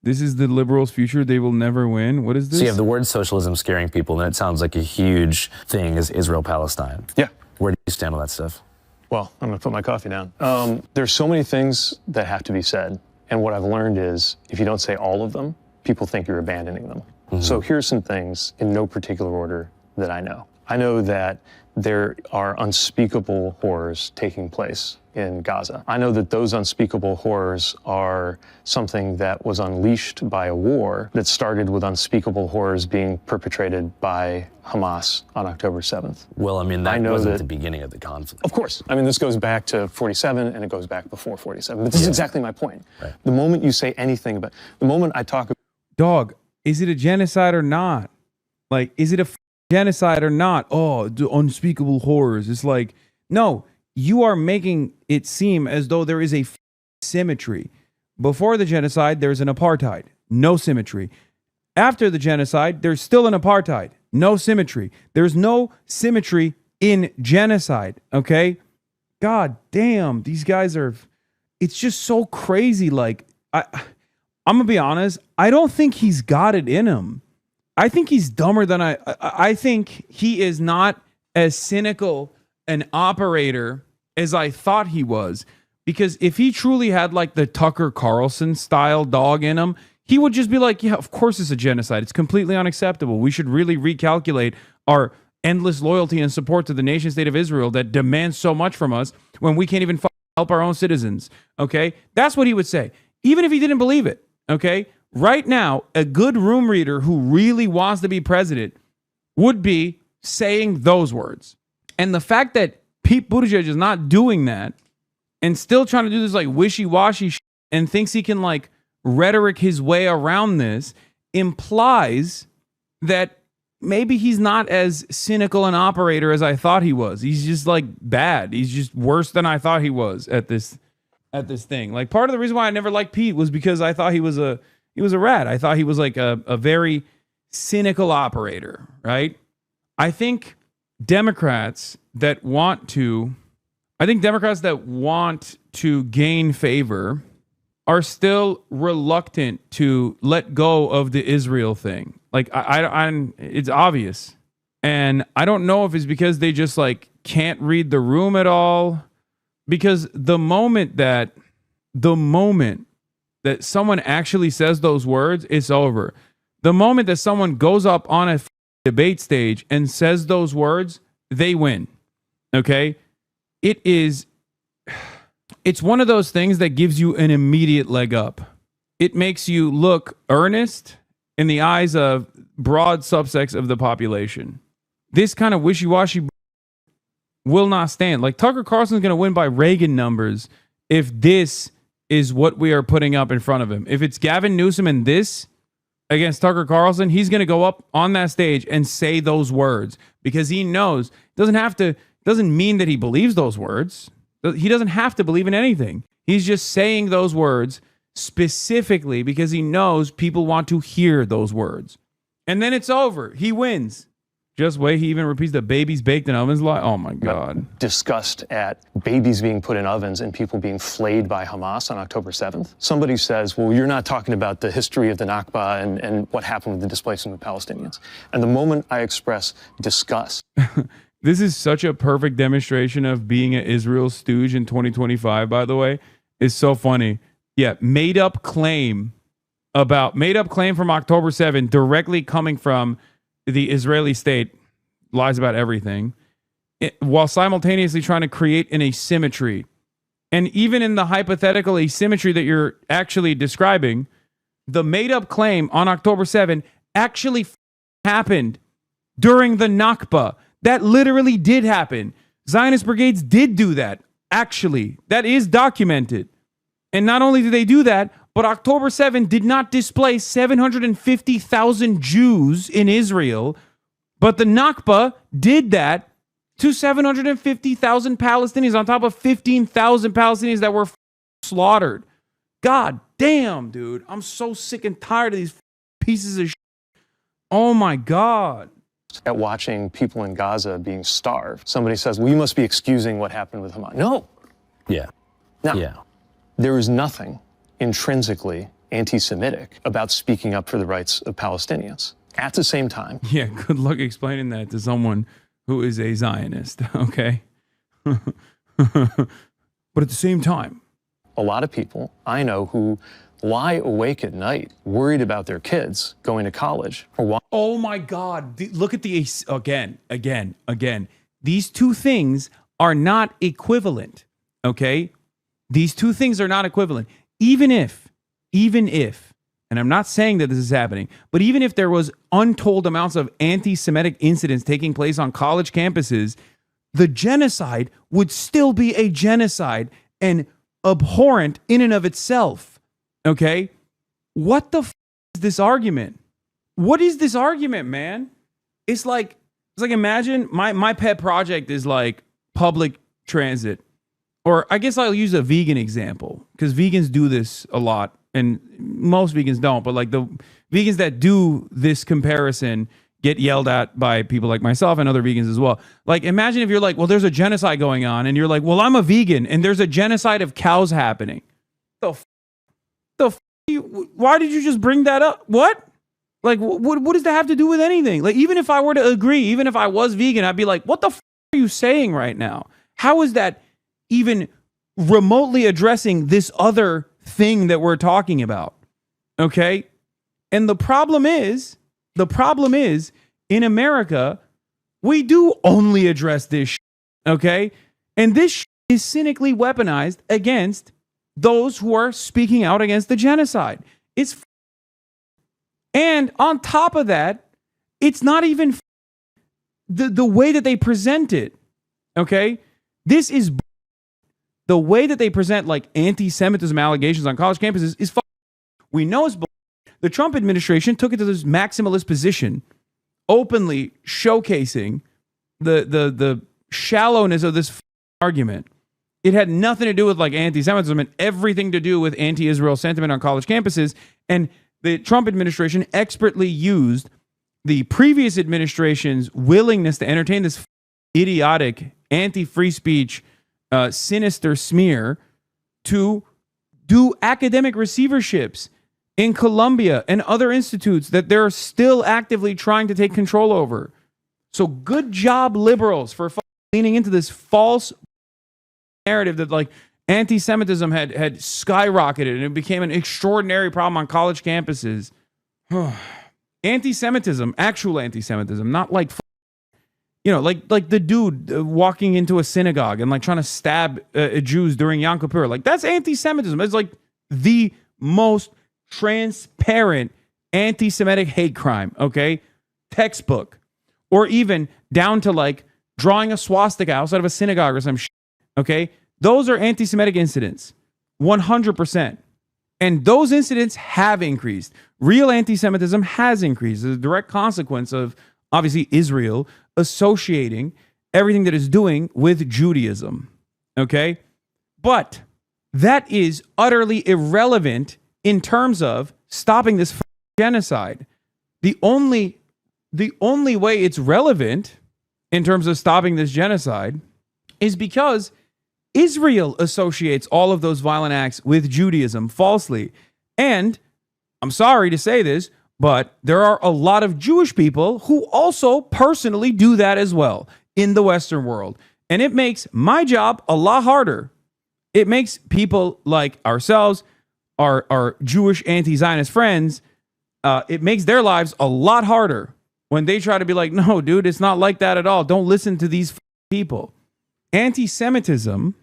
This is the liberals' future. They will never win. What is this? So you have the word socialism scaring people, and it sounds like a huge thing is Israel-Palestine. Yeah. Where do you stand on that stuff? Well, I'm going to put my coffee down. There's so many things that have to be said. And what I've learned is if you don't say all of them, people think you're abandoning them. So here's some things in no particular order that I know. I know that there are unspeakable horrors taking place in Gaza. I know that those unspeakable horrors are something that was unleashed by a war that started with unspeakable horrors being perpetrated by Hamas on October 7th. Well, I mean, that wasn't the beginning of the conflict. Of course. I mean, this goes back to 47 and it goes back before 47. But this is exactly my point. Right. The moment you say anything about, the moment I talk about... Dog, is it a genocide or not? Like, is it a genocide or not? Oh, the unspeakable horrors. It's like, no, you are making it seem as though there is a symmetry. Before the genocide, there's an apartheid. No symmetry. After the genocide, there's still an apartheid. No symmetry. There's no symmetry in genocide. Okay? God damn, these guys are... It's just so crazy. Like, I'm going to be honest. I don't think he's got it in him. I think he's dumber than I think he is not as cynical an operator as I thought he was. Because if he truly had like the Tucker Carlson style dog in him, he would just be like, yeah, of course it's a genocide. It's completely unacceptable. We should really recalculate our endless loyalty and support to the nation state of Israel that demands so much from us when we can't even help our own citizens. Okay? That's what he would say. Even if he didn't believe it. Okay? Right now, a good room reader who really wants to be president would be saying those words. And the fact that Pete Buttigieg is not doing that and still trying to do this like wishy-washy shit and thinks he can like rhetoric his way around this implies that maybe he's not as cynical an operator as I thought he was. He's just like bad. He's just worse than I thought he was at this thing. Like part of the reason why I never liked Pete was because I thought he was a rat. I thought he was like a very cynical operator, right? I think Democrats that want to gain favor are still reluctant to let go of the Israel thing. Like it's obvious. And I don't know if it's because they just like can't read the room at all. Because the moment that someone actually says those words, it's over. The moment that someone goes up on a debate stage and says those words, they win. Okay? It's one of those things that gives you an immediate leg up. It makes you look earnest in the eyes of broad subsects of the population. This kind of wishy-washy will not stand. Like Tucker Carlson's going to win by Reagan numbers if this is what we are putting up in front of him. If it's Gavin Newsom and this against Tucker Carlson, he's going to go up on that stage and say those words because he knows doesn't mean that he believes those words. He doesn't have to believe in anything. He's just saying those words specifically because he knows people want to hear those words. And then it's over. He wins. Just wait, he even repeats the babies baked in ovens lie. Oh my God. Disgust at babies being put in ovens and people being flayed by Hamas on October 7th. Somebody says, well, you're not talking about the history of the Nakba and what happened with the displacement of Palestinians. And the moment I express disgust. This is such a perfect demonstration of being an Israel stooge in 2025, by the way. It's so funny. Yeah, made up claim from October 7th directly coming from the Israeli state, lies about everything, while simultaneously trying to create an asymmetry. And even in the hypothetical asymmetry that you're actually describing, the made-up claim on October 7th actually happened during the Nakba. That literally did happen. Zionist brigades did do that, actually. That is documented. And not only did they do that, but October 7th did not displace 750,000 Jews in Israel, but the Nakba did that to 750,000 Palestinians on top of 15,000 Palestinians that were slaughtered. God damn, dude. I'm so sick and tired of these pieces of shit. Oh my God. At watching people in Gaza being starved. Somebody says, well, you must be excusing what happened with Hamas. No. Yeah. No. Yeah. There is nothing intrinsically anti-Semitic about speaking up for the rights of Palestinians. At the same time, Yeah, good luck explaining that to someone who is a Zionist, okay? But at the same time, a lot of people I know who lie awake at night worried about their kids going to college or oh my God, look at the, again. These two things are not equivalent, okay? These two things are not equivalent. Even if, and I'm not saying that this is happening, but even if there was untold amounts of anti-Semitic incidents taking place on college campuses, the genocide would still be a genocide and abhorrent in and of itself. Okay? What the is this argument? What is this argument, man? It's like imagine my pet project is like public transit. Or I guess I'll use a vegan example because vegans do this a lot and most vegans don't, but like the vegans that do this comparison get yelled at by people like myself and other vegans as well. Like imagine if you're like, well, there's a genocide going on and you're like, well, I'm a vegan and there's a genocide of cows happening. Why did you just bring that up? What? Like, what does that have to do with anything? Like, even if I were to agree, even if I was vegan, I'd be like, what the are you saying right now? How is that even remotely addressing this other thing that we're talking about? Okay? And the problem is in America, we do only address this okay? And this is cynically weaponized against those who are speaking out against the genocide. And on top of that, it's not even the way that they present it. Okay? This is the way that they present like anti-Semitism allegations on college campuses is we know it's the Trump administration took it to this maximalist position, openly showcasing the shallowness of this argument. It had nothing to do with like anti-Semitism and everything to do with anti-Israel sentiment on college campuses. And the Trump administration expertly used the previous administration's willingness to entertain this idiotic anti-free speech, sinister smear to do academic receiverships in Columbia and other institutes that they're still actively trying to take control over. So good job, liberals, for leaning into this false narrative that like anti-Semitism had skyrocketed and it became an extraordinary problem on college campuses. Anti-Semitism, actual anti-Semitism, not like, like the dude walking into a synagogue and like trying to stab Jews during Yom Kippur. Like that's anti-Semitism. It's like the most transparent anti-Semitic hate crime, okay? Textbook. Or even down to like drawing a swastika outside of a synagogue or some shit, okay? Those are anti-Semitic incidents, 100%. And those incidents have increased. Real anti-Semitism has increased as a direct consequence of, obviously, Israel associating everything that it's doing with Judaism, okay? But that is utterly irrelevant in terms of stopping this genocide. The only way it's relevant in terms of stopping this genocide is because Israel associates all of those violent acts with Judaism falsely. And I'm sorry to say this, but there are a lot of Jewish people who also personally do that as well in the Western world. And it makes my job a lot harder. It makes people like ourselves, our Jewish anti-Zionist friends, it makes their lives a lot harder when they try to be like, no, dude, it's not like that at all. Don't listen to these people. Anti-Semitism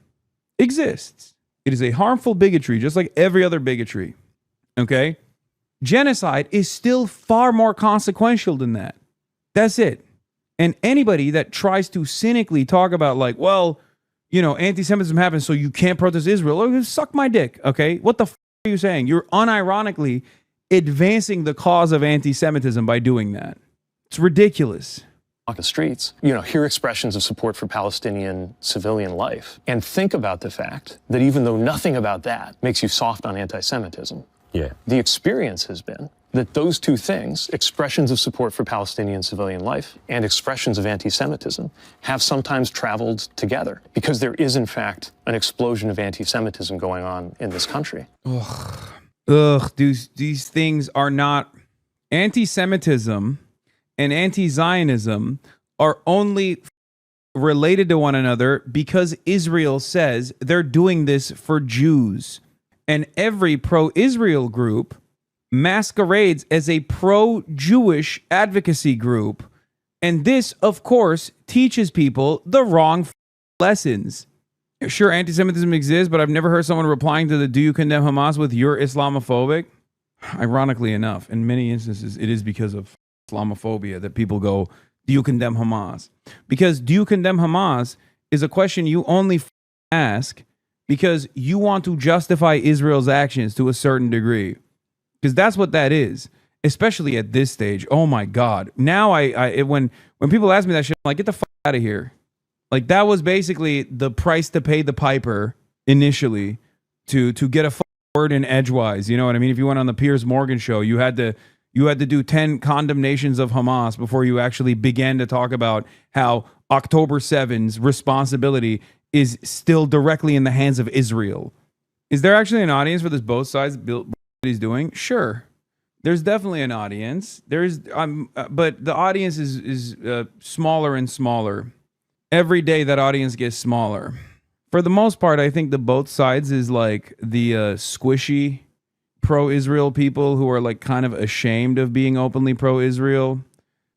exists. It is a harmful bigotry, just like every other bigotry. Okay? Genocide is still far more consequential than that. That's it. And anybody that tries to cynically talk about like, well, anti-Semitism happens, so you can't protest Israel, or suck my dick, okay? What the are you saying? You're unironically advancing the cause of anti-Semitism by doing that. It's ridiculous. Walk the streets, hear expressions of support for Palestinian civilian life, and think about the fact that even though nothing about that makes you soft on anti-Semitism, the experience has been that those two things, expressions of support for Palestinian civilian life and expressions of anti-Semitism, have sometimes traveled together because there is, in fact, an explosion of anti-Semitism going on in this country. Ugh. Ugh, these things are not anti-Semitism and anti-Zionism are only related to one another because Israel says they're doing this for Jews. And every pro-Israel group masquerades as a pro-Jewish advocacy group. And this, of course, teaches people the wrong lessons. Sure, anti-Semitism exists, but I've never heard someone replying to the "Do you condemn Hamas?" with "You're Islamophobic." Ironically enough, in many instances, it is because of Islamophobia that people go, "Do you condemn Hamas?" Because "Do you condemn Hamas?" is a question you only ask because you want to justify Israel's actions to a certain degree. Because that's what that is, especially at this stage. Oh my God! Now when people ask me that shit, I'm like, get the fuck out of here. Like that was basically the price to pay the piper initially to get a word in edgewise. You know what I mean? If you went on the Piers Morgan show, you had to do 10 condemnations of Hamas before you actually began to talk about how October 7's responsibility is still directly in the hands of Israel. Is there actually an audience for this both sides he's doing? Sure. There's definitely an audience. But the audience is smaller and smaller. Every day that audience gets smaller. For the most part, I think the both sides is like the squishy pro-Israel people who are like kind of ashamed of being openly pro-Israel.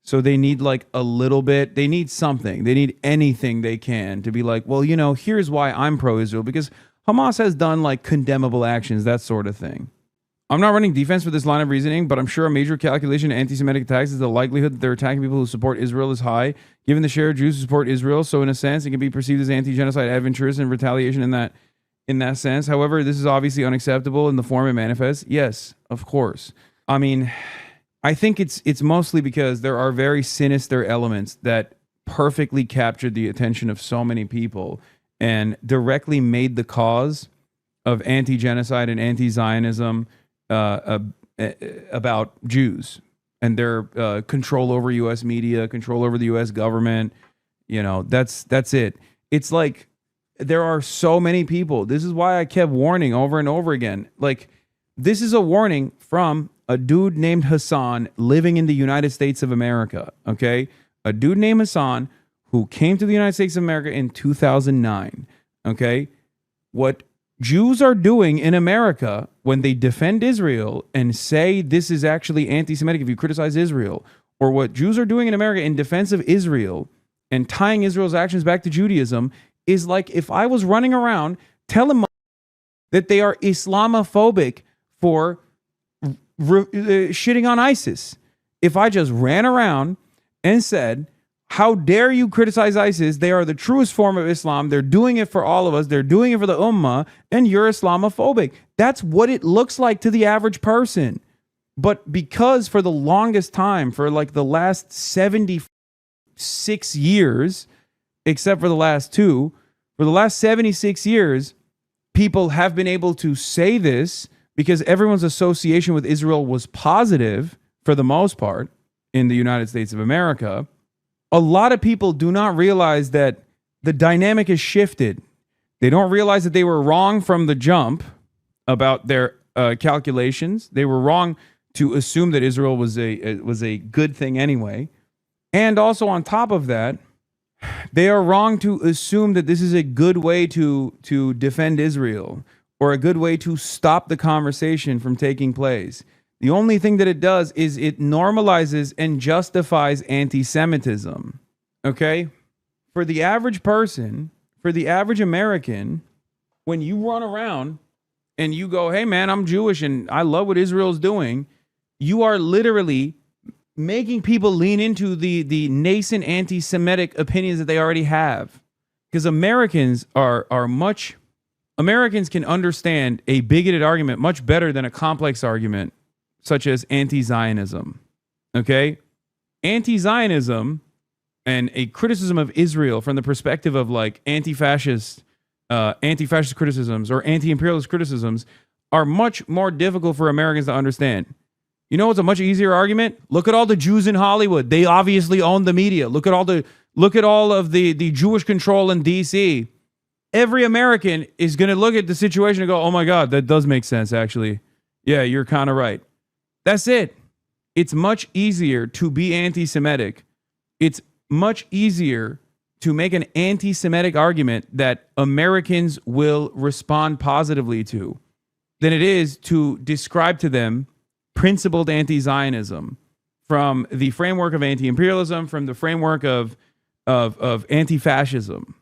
So they need like a little bit, they need something. They need anything they can to be like, well, you know, here's why I'm pro-Israel. Because Hamas has done like condemnable actions, that sort of thing. I'm not running defense for this line of reasoning, but I'm sure a major calculation in anti-Semitic attacks is the likelihood that they're attacking people who support Israel is high, given the share of Jews who support Israel. So in a sense, it can be perceived as anti-genocide adventurous and retaliation in that sense. However, this is obviously unacceptable in the form it manifests. Yes, of course. I mean, I think it's mostly because there are very sinister elements that perfectly captured the attention of so many people and directly made the cause of anti-genocide and anti-Zionism about Jews and their control over U.S. media, control over the U.S. government. You know, that's it. It's like there are so many people. This is why I kept warning over and over again. Like, this is a warning from a dude named Hasan living in the United States of America. Okay, a dude named Hasan who came to the United States of America in 2009. Okay, what Jews are doing in America when they defend Israel and say this is actually anti-Semitic if you criticize Israel, or what Jews are doing in America in defense of Israel and tying Israel's actions back to Judaism is like if I was running around telling that they are Islamophobic for shitting on ISIS. If I just ran around and said, how dare you criticize ISIS? They are the truest form of Islam. They're doing it for all of us. They're doing it for the Ummah, and you're Islamophobic. That's what it looks like to the average person. But because for the longest time, for like the last 76 years, except for the last two, for the last 76 years, people have been able to say this because everyone's association with Israel was positive for the most part in the United States of America. A lot of people do not realize that the dynamic has shifted. They don't realize that they were wrong from the jump about their calculations. They were wrong to assume that Israel was a good thing anyway. And also on top of that, they are wrong to assume that this is a good way to defend Israel or a good way to stop the conversation from taking place. The only thing that it does is it normalizes and justifies anti-Semitism. Okay? For the average person, for the average American, when you run around and you go, hey man, I'm Jewish and I love what Israel's doing, you are literally making people lean into the nascent anti-Semitic opinions that they already have. Because Americans can understand a bigoted argument much better than a complex argument, such as anti-Zionism. Okay? Anti-Zionism and a criticism of Israel from the perspective of like anti-fascist criticisms or anti-imperialist criticisms are much more difficult for Americans to understand. You know what's a much easier argument? Look at all the Jews in Hollywood. They obviously own the media. Look at all of the Jewish control in DC. Every American is going to look at the situation and go, "Oh my God, that does make sense actually. Yeah, you're kind of right. That's it. It's much easier to be anti-Semitic. It's much easier to make an anti-Semitic argument that Americans will respond positively to than it is to describe to them principled anti-Zionism from the framework of anti-imperialism, from the framework of anti-fascism.